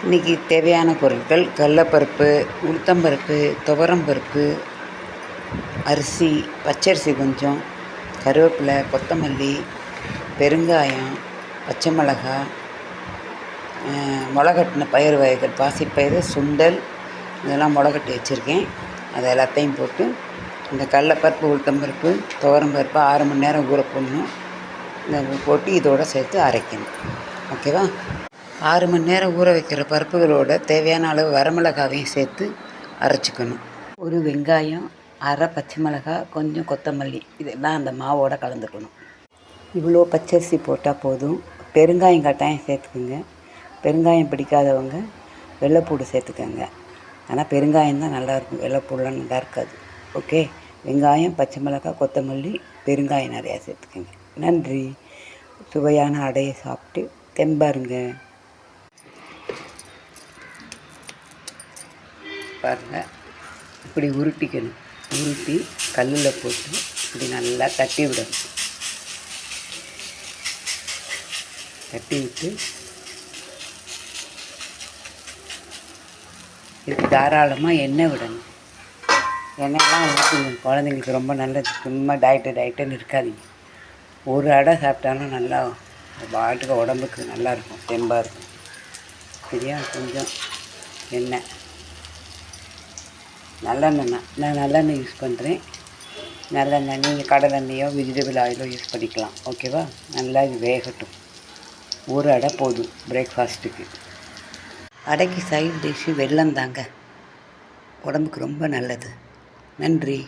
இன்றைக்கி தேவையான பொருட்கள் கடலப்பருப்பு, உளுத்தம்பருப்பு, துவரம்பருப்பு, அரிசி, பச்சரிசி கொஞ்சம், கருவேப்பிலை, கொத்தமல்லி, பெருங்காயம், பச்சை மிளகாய், முளைகட்டின பயிறு வகைகள், பாசிப்பயிறு, சுண்டல் இதெல்லாம் முளைகட்டி வச்சுருக்கேன். அதை எல்லாத்தையும் போட்டு இந்த கடலப்பருப்பு, உளுத்தம்பருப்பு, துவரம்பருப்பு 6 மணி நேரம் ஊற போடணும். இதை போட்டு இதோடு சேர்த்து அரைக்கணும். ஓகேவா? 6 மணி நேரம் ஊற வைக்கிற பருப்புகளோட தேவையான அளவு வரமிளகாவையும் சேர்த்து அரைச்சிக்கணும். ஒரு வெங்காயம், அரை பச்சை மிளகாய், கொஞ்சம் கொத்தமல்லி இதெல்லாம் அந்த மாவோடு கலந்துக்கணும். இவ்வளோ பச்சரிசி போட்டால் போதும். பெருங்காயம் கட்டாயம் சேர்த்துக்குங்க. பெருங்காயம் பிடிக்காதவங்க வெள்ளைப்பூடு சேர்த்துக்கோங்க. ஆனால் பெருங்காயம் தான் நல்லாயிருக்கும், வெள்ளைப்பூடெலாம் நல்லா இருக்காது. ஓகே, வெங்காயம், பச்சை மிளகாய், கொத்தமல்லி, பெருங்காயம் நிறையா சேர்த்துக்கோங்க. நன்றி. சுவையான அடையை சாப்பிட்டு தெம்பாருங்க. பாருங்கள், இப்படி உருட்டிக்கணும். உருட்டி கல்லில் போட்டு இப்படி நல்லா தட்டி விடணும். தட்டி விட்டு இதுக்கு தாராளமாக எண்ணெய் விடணும். எண்ணெயெல்லாம் ஊற்றுங்க, குழந்தைங்களுக்கு ரொம்ப நல்லது. சும்மா டயட்டுன்னு இருக்காதீங்க. ஒரு அடை சாப்பிட்டாலும் நல்லா பாட்டுக்கு உடம்புக்கு நல்லாயிருக்கும், தெம்பாக இருக்கும். சரியா? கொஞ்சம் எண்ணெய், நல்லெண்ணெய், நான் நல்லெண்ணெய் யூஸ் பண்ணுறேன். நல்லெண்ணெய், நீங்கள் கடலெண்ணெயோ வெஜிடபிள் ஆயிலோ யூஸ் பண்ணிக்கலாம். ஓகேவா? நல்லா இது வேகட்டும். ஒரு அடை போதும் பிரேக்ஃபாஸ்ட்டுக்கு. அடைக்கு சைட் டிஷ்ஷு வெல்லம் தாங்க, உடம்புக்கு ரொம்ப நல்லது. நன்றி.